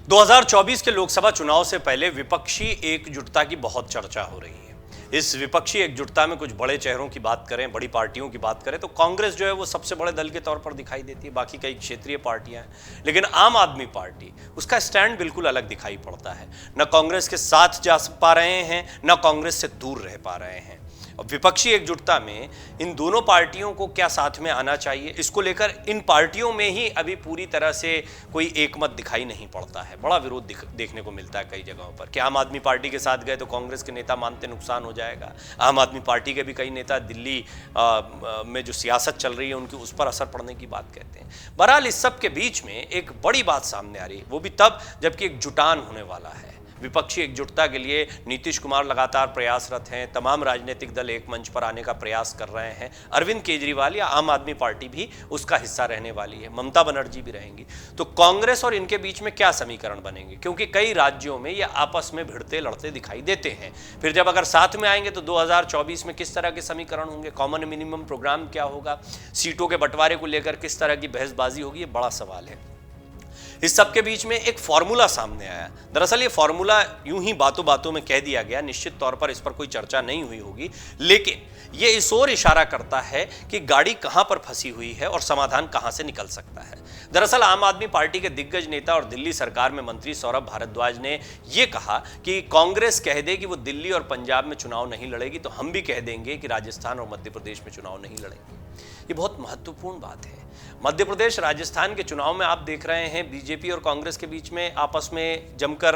2024 के लोकसभा चुनाव से पहले विपक्षी एकजुटता की बहुत चर्चा हो रही है। इस विपक्षी एकजुटता में कुछ बड़े चेहरों की बात करें, बड़ी पार्टियों की बात करें तो कांग्रेस जो है वो सबसे बड़े दल के तौर पर दिखाई देती है, बाकी कई क्षेत्रीय पार्टियां हैं। लेकिन आम आदमी पार्टी, उसका स्टैंड बिल्कुल अलग दिखाई पड़ता है। न कांग्रेस के साथ जा पा रहे हैं, न कांग्रेस से दूर रह पा रहे हैं। विपक्षी एकजुटता में इन दोनों पार्टियों को क्या साथ में आना चाहिए, इसको लेकर इन पार्टियों में ही अभी पूरी तरह से कोई एकमत दिखाई नहीं पड़ता है। बड़ा विरोध देखने को मिलता है कई जगहों पर कि आम आदमी पार्टी के साथ गए तो कांग्रेस के नेता मानते नुकसान हो जाएगा। आम आदमी पार्टी के भी कई नेता दिल्ली में जो सियासत चल रही है उनकी उस पर असर पड़ने की बात कहते हैं। बहरहाल इस सब के बीच में एक बड़ी बात सामने आ रही है, वो भी तब जबकि एक जुटान होने वाला है। विपक्षी एकजुटता के लिए नीतीश कुमार लगातार प्रयासरत हैं, तमाम राजनीतिक दल एक मंच पर आने का प्रयास कर रहे हैं। अरविंद केजरीवाल या आम आदमी पार्टी भी उसका हिस्सा रहने वाली है, ममता बनर्जी भी रहेंगी। तो कांग्रेस और इनके बीच में क्या समीकरण बनेंगे, क्योंकि कई राज्यों में ये आपस में भिड़ते लड़ते दिखाई देते हैं। फिर जब अगर साथ में आएंगे तो 2024 में किस तरह के समीकरण होंगे, कॉमन मिनिमम प्रोग्राम क्या होगा, सीटों के बंटवारे को लेकर किस तरह की बहसबाजी होगी, ये बड़ा सवाल है। इस सब के बीच में एक फॉर्मूला सामने आया। दरअसल ये फॉर्मूला यूं ही बातों बातों में कह दिया गया, निश्चित तौर पर इस पर कोई चर्चा नहीं हुई होगी, लेकिन ये इस ओर इशारा करता है कि गाड़ी कहां पर फंसी हुई है और समाधान कहां से निकल सकता है। दरअसल आम आदमी पार्टी के दिग्गज नेता और दिल्ली सरकार में मंत्री सौरभ भारद्वाज ने यह कहा कि कांग्रेस कह दे कि वो दिल्ली और पंजाब में चुनाव नहीं लड़ेगी तो हम भी कह देंगे कि राजस्थान और मध्य प्रदेश में चुनाव नहीं लड़ेंगे। ये बहुत महत्वपूर्ण बात है। मध्य प्रदेश राजस्थान के चुनाव में आप देख रहे हैं बीजेपी और कांग्रेस के बीच में आपस में जमकर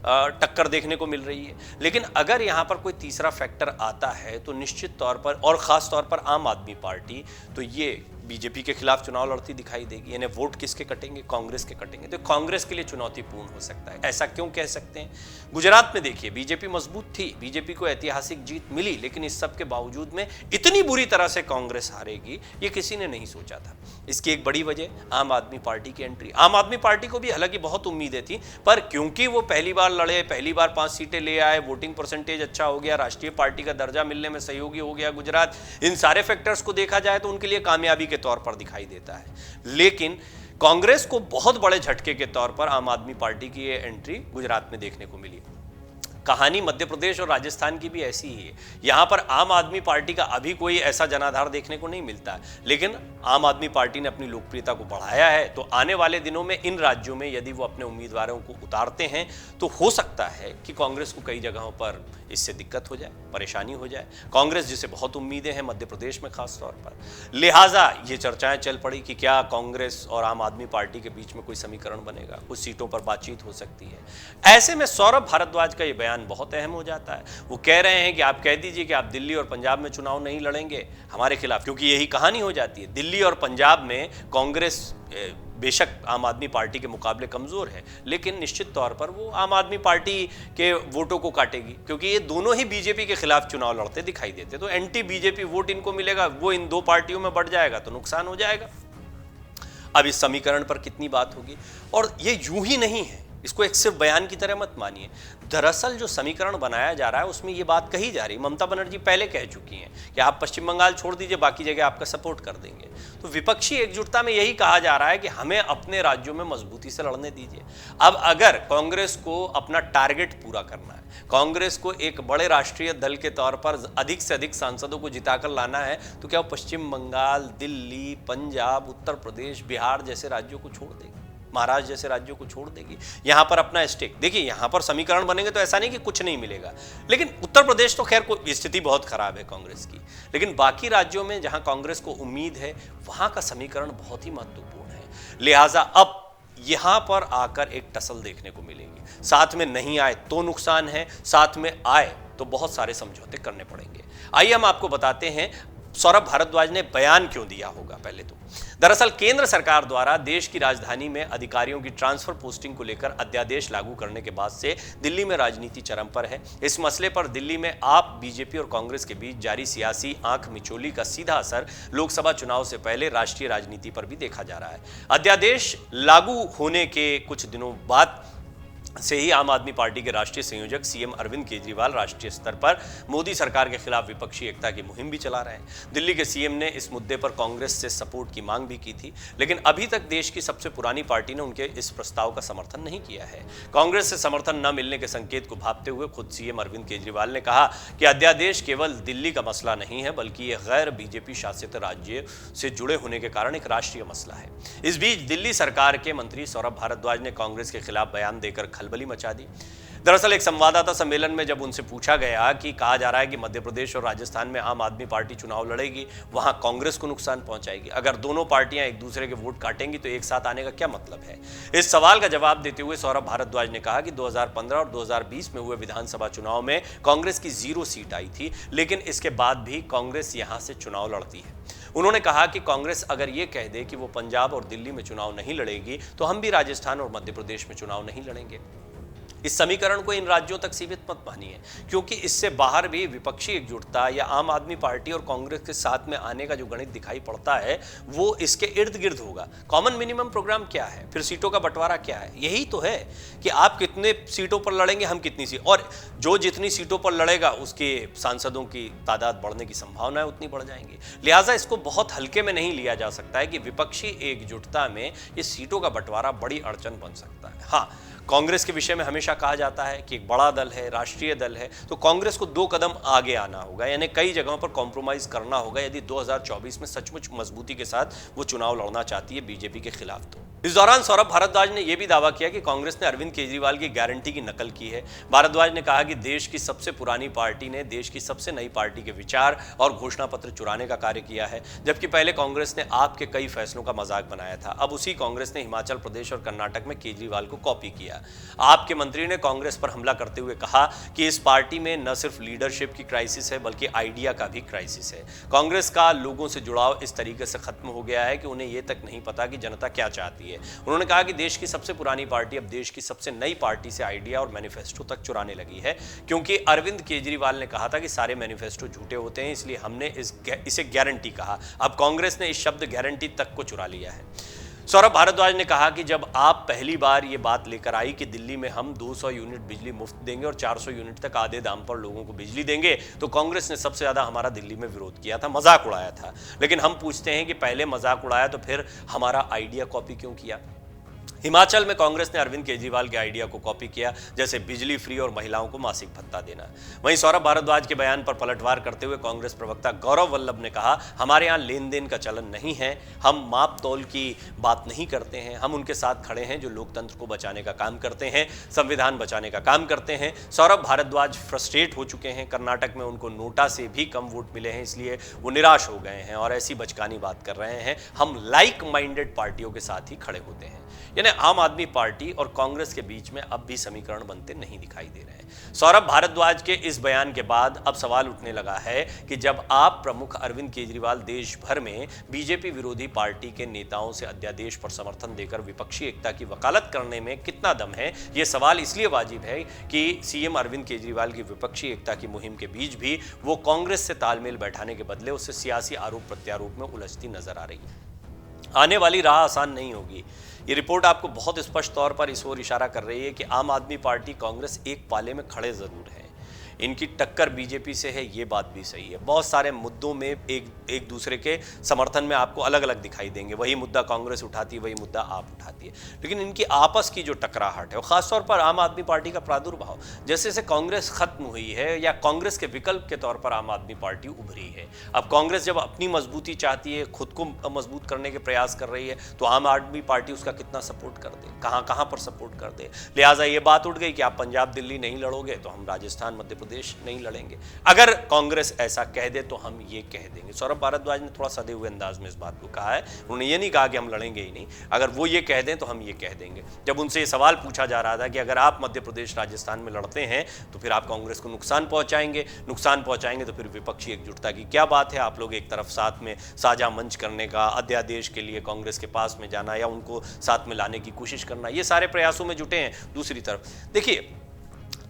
टक्कर देखने को मिल रही है। लेकिन अगर यहां पर कोई तीसरा फैक्टर आता है तो निश्चित तौर पर, और खास तौर पर आम आदमी पार्टी, तो ये बीजेपी के खिलाफ चुनाव लड़ती दिखाई देगी। यानी वोट किसके कटेंगे, कांग्रेस के कटेंगे। तो कांग्रेस के लिए चुनौतीपूर्ण हो सकता है। ऐसा क्यों कह सकते हैं? गुजरात में देखिए, बीजेपी मजबूत थी, बीजेपी को ऐतिहासिक जीत मिली, लेकिन इस सब के बावजूद में इतनी बुरी तरह से कांग्रेस हारेगी ये किसी ने नहीं सोचा था। इसकी एक बड़ी वजह आम आदमी पार्टी की एंट्री। आम आदमी पार्टी को भी हालांकि बहुत उम्मीदें थी, पर क्योंकि वो पहली बार लड़े, पहली बार 5 सीटें ले आए, वोटिंग परसेंटेज अच्छा हो गया, राष्ट्रीय पार्टी का दर्जा मिलने में सहयोगी हो गया गुजरात, इन सारे फैक्टर्स को देखा जाए तो उनके लिए कामयाबी के तौर पर दिखाई देता है। लेकिन कांग्रेस को बहुत बड़े झटके के तौर पर आम आदमी पार्टी की ये एंट्री गुजरात में देखने को मिली। कहानी मध्य प्रदेश और राजस्थान की भी ऐसी ही है। यहां पर आम आदमी पार्टी का अभी कोई ऐसा जनाधार देखने को नहीं मिलता है, लेकिन आम आदमी पार्टी ने अपनी लोकप्रियता को बढ़ाया है। तो आने वाले दिनों में इन राज्यों में यदि वो अपने उम्मीदवारों को उतारते हैं तो हो सकता है कि कांग्रेस को कई जगहों पर इससे दिक्कत हो जाए, परेशानी हो जाए। कांग्रेस जिसे बहुत उम्मीदें हैं मध्य प्रदेश में खास तौर पर, लिहाजा ये चर्चाएं चल पड़ी कि क्या कांग्रेस और आम आदमी पार्टी के बीच में कोई समीकरण बनेगा, कुछ सीटों पर बातचीत हो सकती है। ऐसे में सौरभ भारद्वाज का ये बयान बहुत अहम हो जाता है। वो कह रहे हैं कि आप कह दीजिए कि आप दिल्ली और पंजाब में चुनाव नहीं लड़ेंगे हमारे खिलाफ, क्योंकि यही कहानी हो जाती है। दिल्ली और पंजाब में कांग्रेस बेशक आम आदमी पार्टी के मुकाबले कमजोर है, लेकिन निश्चित तौर पर वो आम आदमी पार्टी के वोटों को काटेगी, क्योंकि ये दोनों ही बीजेपी के खिलाफ चुनाव लड़ते दिखाई देते। तो एंटी बीजेपी वोट इनको मिलेगा, वो इन दो पार्टियों में बढ़ जाएगा तो नुकसान हो जाएगा। अब इस समीकरण पर कितनी बात होगी, और ये यूं ही नहीं है, इसको एक सिर्फ बयान की तरह मत मानिए। दरअसल जो समीकरण बनाया जा रहा है उसमें ये बात कही जा रही है, ममता बनर्जी पहले कह चुकी हैं कि आप पश्चिम बंगाल छोड़ दीजिए, बाकी जगह आपका सपोर्ट कर देंगे। तो विपक्षी एकजुटता में यही कहा जा रहा है कि हमें अपने राज्यों में मजबूती से लड़ने दीजिए। अब अगर कांग्रेस को अपना टारगेट पूरा करना है, कांग्रेस को एक बड़े राष्ट्रीय दल के तौर पर अधिक से अधिक सांसदों को जिताकर लाना है, तो क्या वो पश्चिम बंगाल, दिल्ली, पंजाब, उत्तर प्रदेश, बिहार जैसे राज्यों को छोड़ देगी, महाराष्ट्र जैसे राज्यों को छोड़ देगी? यहां पर अपना स्टेक देखिए, यहां पर समीकरण बनेंगे तो ऐसा नहीं कि कुछ नहीं मिलेगा, लेकिन उत्तर प्रदेश तो खैर स्थिति बहुत खराब है कांग्रेस की, लेकिन बाकी राज्यों में जहां कांग्रेस को उम्मीद है वहां का समीकरण बहुत ही महत्वपूर्ण है। लिहाजा अब यहां पर आकर एक टसल देखने को मिलेगी। साथ में नहीं आए तो नुकसान है, साथ में आए तो बहुत सारे समझौते करने पड़ेंगे। आइए हम आपको बताते हैं सौरभ भारद्वाज ने बयान क्यों दिया होगा। पहले तो दरअसल केंद्र सरकार द्वारा देश की राजधानी में अधिकारियों की ट्रांसफर पोस्टिंग को लेकर अध्यादेश लागू करने के बाद से दिल्ली में राजनीति चरम पर है। इस मसले पर दिल्ली में आप, बीजेपी और कांग्रेस के बीच जारी सियासी आंख मिचोली का सीधा असर लोकसभा चुनाव से पहले राष्ट्रीय राजनीति पर भी देखा जा रहा है। अध्यादेश लागू होने के कुछ दिनों बाद से ही आम आदमी पार्टी के राष्ट्रीय संयोजक सीएम अरविंद केजरीवाल राष्ट्रीय स्तर पर मोदी सरकार के खिलाफ विपक्षी एकता की मुहिम भी चला रहे हैं। दिल्ली के सीएम ने इस मुद्दे पर कांग्रेस से सपोर्ट की मांग भी की थी, लेकिन अभी तक देश की सबसे पुरानी पार्टी ने उनके इस प्रस्ताव का समर्थन नहीं किया है। कांग्रेस से समर्थन न मिलने के संकेत को भांपते हुए खुद सीएम अरविंद केजरीवाल ने कहा कि अध्यादेश केवल दिल्ली का मसला नहीं है, बल्कि यह गैर बीजेपी शासित राज्य से जुड़े होने के कारण एक राष्ट्रीय मसला है। इस बीच दिल्ली सरकार के मंत्री सौरभ भारद्वाज ने कांग्रेस के खिलाफ बयान देकर खलबली मचा दी। दरअसल एक संवाददाता सम्मेलन में जब उनसे पूछा गया कि कहा जा रहा है कि मध्य प्रदेश और राजस्थान में आम आदमी पार्टी चुनाव लड़ेगी, वहां कांग्रेस को नुकसान पहुंचाएगी, अगर दोनों पार्टियां एक दूसरे के वोट काटेंगी तो एक साथ आने का क्या मतलब है। इस सवाल का जवाब देते हुए सौरभ भारद्वाज ने कहा कि 2015 और 2020 में हुए विधानसभा चुनाव में कांग्रेस की 0 सीट आई थी, लेकिन इसके बाद भी कांग्रेस यहां से चुनाव लड़ती है। उन्होंने कहा कि कांग्रेस अगर ये कह दे कि वो पंजाब और दिल्ली में चुनाव नहीं लड़ेगी, तो हम भी राजस्थान और मध्य प्रदेश में चुनाव नहीं लड़ेंगे। इस समीकरण को इन राज्यों तक सीमित मत मानिए, क्योंकि इससे बाहर भी विपक्षी एकजुटता या आम आदमी पार्टी और कांग्रेस के साथ में आने का जो गणित दिखाई पड़ता है वो इसके इर्द गिर्द होगा। कॉमन मिनिमम प्रोग्राम क्या है, फिर सीटों का बंटवारा क्या है, यही तो है कि आप कितने सीटों पर लड़ेंगे, हम कितनी सीट, और जो जितनी सीटों पर लड़ेगा उसके सांसदों की तादाद बढ़ने की संभावना उतनी बढ़ जाएंगी। लिहाजा इसको बहुत हल्के में नहीं लिया जा सकता है कि विपक्षी एकजुटता में ये सीटों का बंटवारा बड़ी अड़चन बन सकता है। हाँ, कांग्रेस के विषय में हमेशा कहा जाता है कि एक बड़ा दल है, राष्ट्रीय दल है, तो कांग्रेस को 2 कदम आगे आना होगा, यानी कई जगहों पर कॉम्प्रोमाइज करना होगा यदि 2024 में सचमुच मजबूती के साथ वो चुनाव लड़ना चाहती है बीजेपी के खिलाफ। तो इस दौरान सौरभ भारद्वाज ने यह भी दावा किया कि कांग्रेस ने अरविंद केजरीवाल की गारंटी की नकल की है। भारद्वाज ने कहा कि देश की सबसे पुरानी पार्टी ने देश की सबसे नई पार्टी के विचार और घोषणा पत्र चुराने का कार्य किया है, जबकि पहले कांग्रेस ने आपके कई फैसलों का मजाक बनाया था। अब उसी कांग्रेस ने हिमाचल प्रदेश और कर्नाटक में केजरीवाल को कॉपी किया। आपके मंत्री ने कांग्रेस पर हमला करते हुए कहा कि इस पार्टी में न सिर्फ लीडरशिप की क्राइसिस है बल्कि आइडिया का भी क्राइसिस है। कांग्रेस का लोगों से जुड़ाव इस तरीके से खत्म हो गया है कि उन्हें यह तक नहीं पता कि जनता क्या चाहती है। उन्होंने कहा कि देश की सबसे पुरानी पार्टी अब देश की सबसे नई पार्टी से आइडिया और मैनिफेस्टो तक चुराने लगी है, क्योंकि अरविंद केजरीवाल ने कहा था कि सारे मैनिफेस्टो झूठे होते हैं, इसलिए हमने इसे गारंटी कहा। अब कांग्रेस ने इस शब्द गारंटी तक को चुरा लिया है। सौरभ भारद्वाज ने कहा कि जब आप पहली बार ये बात लेकर आई कि दिल्ली में हम 200 यूनिट बिजली मुफ्त देंगे और 400 यूनिट तक आधे दाम पर लोगों को बिजली देंगे, तो कांग्रेस ने सबसे ज्यादा हमारा दिल्ली में विरोध किया था, मजाक उड़ाया था। लेकिन हम पूछते हैं कि पहले मजाक उड़ाया तो फिर हमारा आइडिया कॉपी क्यों किया। हिमाचल में कांग्रेस ने अरविंद केजरीवाल के आइडिया को कॉपी किया, जैसे बिजली फ्री और महिलाओं को मासिक भत्ता देना। वहीं सौरभ भारद्वाज के बयान पर पलटवार करते हुए कांग्रेस प्रवक्ता गौरव वल्लभ ने कहा, हमारे यहाँ लेन देन का चलन नहीं है, हम माप तौल की बात नहीं करते हैं, हम उनके साथ खड़े हैं जो लोकतंत्र को बचाने का काम करते हैं, संविधान बचाने का काम करते हैं। सौरभ भारद्वाज फ्रस्ट्रेट हो चुके हैं, कर्नाटक में उनको नोटा से भी कम वोट मिले हैं, इसलिए वो निराश हो गए हैं और ऐसी बचकानी बात कर रहे हैं। हम लाइक माइंडेड पार्टियों के साथ ही खड़े होते हैं। यानी आम आदमी पार्टी और कांग्रेस के बीच में अब भी समीकरण बनते नहीं दिखाई दे रहे हैं। सौरभ भारद्वाज के इस बयान के बाद अब सवाल उठने लगा है कि जब आप प्रमुख अरविंद केजरीवाल देश भर में बीजेपी विरोधी पार्टी के नेताओं से अध्यादेश पर समर्थन देकर विपक्षी एकता की वकालत करने में कितना दम है, यह सवाल इसलिए वाजिब है कि सीएम अरविंद केजरीवाल की विपक्षी एकता की मुहिम के बीच भी वो कांग्रेस से तालमेल बैठाने के बदले उससे सियासी आरोप प्रत्यारोप में उलझती नजर आ रही है। आने वाली राह आसान नहीं होगी। ये रिपोर्ट आपको बहुत स्पष्ट तौर पर इस ओर इशारा कर रही है कि आम आदमी पार्टी कांग्रेस एक पाले में खड़े जरूर है, इनकी टक्कर बीजेपी से है, ये बात भी सही है। बहुत सारे मुद्दों में एक दूसरे के समर्थन में आपको अलग अलग दिखाई देंगे, वही मुद्दा कांग्रेस उठाती है, वही मुद्दा आप उठाती है, लेकिन इनकी आपस की जो टकराहट है और खासतौर पर आम आदमी पार्टी का प्रादुर्भाव, जैसे जैसे कांग्रेस खत्म हुई है या कांग्रेस के विकल्प के तौर पर आम आदमी पार्टी उभरी है। अब कांग्रेस जब अपनी मजबूती चाहती है, खुद को मजबूत करने के प्रयास कर रही है, तो आम आदमी पार्टी उसका कितना सपोर्ट कर दे, कहाँ कहाँ पर सपोर्ट कर दे। लिहाजा ये बात उठ गई कि आप पंजाब दिल्ली नहीं लड़ोगे तो हम राजस्थान मध्य प्रदेश नहीं लड़ेंगे। अगर कांग्रेस ऐसा कह दे तो हम ये कह देंगे। सौरभ भारद्वाज ने थोड़ा सदे हुए अंदाज में इस बात को कहा है, उन्होंने ये नहीं कहा कि हम लड़ेंगे ही नहीं, अगर वो ये कह दें तो हम ये कह देंगे। जब उनसे ये सवाल पूछा जा रहा था कि अगर आप मध्य प्रदेश राजस्थान में लड़ते हैं तो फिर आप कांग्रेस को नुकसान पहुंचाएंगे तो फिर विपक्षी एकजुटता की क्या बात है। आप लोग एक तरफ साथ में साझा मंच करने का, अध्यादेश के लिए कांग्रेस के पास में जाना या उनको साथ में लाने की कोशिश करना, ये सारे प्रयासों में जुटे हैं। दूसरी तरफ देखिए,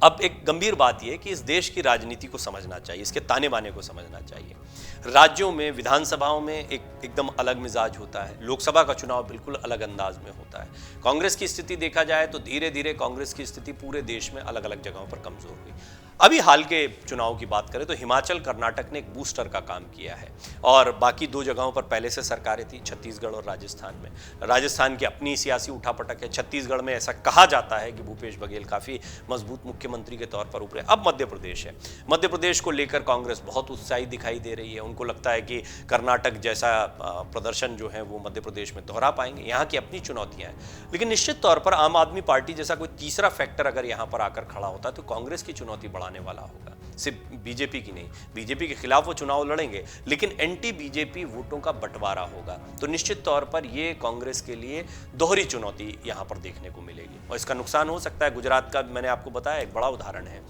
अब एक गंभीर बात यह है कि इस देश की राजनीति को समझना चाहिए, इसके ताने बाने को समझना चाहिए। राज्यों में, विधानसभाओं में एकदम अलग मिजाज होता है, लोकसभा का चुनाव बिल्कुल अलग अंदाज में होता है। कांग्रेस की स्थिति देखा जाए तो धीरे धीरे कांग्रेस की स्थिति पूरे देश में अलग अलग जगहों पर कमजोर हुई। अभी हाल के चुनाव की बात करें तो हिमाचल, कर्नाटक ने एक बूस्टर का काम किया है और बाकी 2 जगहों पर पहले से सरकारें थी, छत्तीसगढ़ और राजस्थान में। राजस्थान की अपनी सियासी उठापटक है, छत्तीसगढ़ में ऐसा कहा जाता है कि भूपेश बघेल काफी मजबूत मुख्यमंत्री के तौर पर उभरे। अब मध्य प्रदेश है, मध्य प्रदेश को लेकर कांग्रेस बहुत उत्साही दिखाई दे रही है। उनको लगता है कि कर्नाटक जैसा प्रदर्शन जो है वो मध्य प्रदेश में दोहरा पाएंगे। यहाँ की अपनी चुनौतियां हैं, लेकिन निश्चित तौर पर आम आदमी पार्टी जैसा कोई तीसरा फैक्टर अगर यहाँ पर आकर खड़ा होता है तो कांग्रेस की चुनौती बढ़ाने वाला होगा, सिर्फ बीजेपी की नहीं। बीजेपी के खिलाफ वो चुनाव लड़ेंगे, लेकिन एंटी बीजेपी वोटों का बंटवारा होगा, तो निश्चित तौर पर ये कांग्रेस के लिए दोहरी चुनौती यहां पर देखने को मिलेगी और इसका नुकसान हो सकता है। गुजरात का मैंने आपको बताया एक बड़ा उदाहरण है।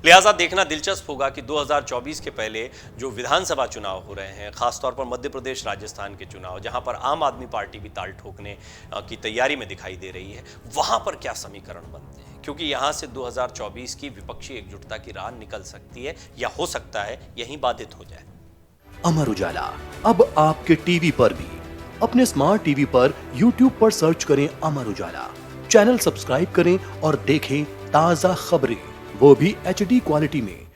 लिहाजा देखना दिलचस्प होगा कि 2024 के पहले जो विधानसभा चुनाव हो रहे हैं, खासतौर पर मध्य प्रदेश, राजस्थान के चुनाव, जहां पर आम आदमी पार्टी भी ताल ठोकने की तैयारी में दिखाई दे रही है, वहां पर क्या समीकरण बनते हैं, क्योंकि यहां से 2024 की विपक्षी एकजुटता की राह निकल सकती है या हो सकता है यहीं बाधित हो जाए। अमर उजाला अब आपके टीवी पर भी। अपने स्मार्ट टीवी पर YouTube पर सर्च करें अमर उजाला, चैनल सब्सक्राइब करें और देखें ताजा खबरें, वो भी HD क्वालिटी में।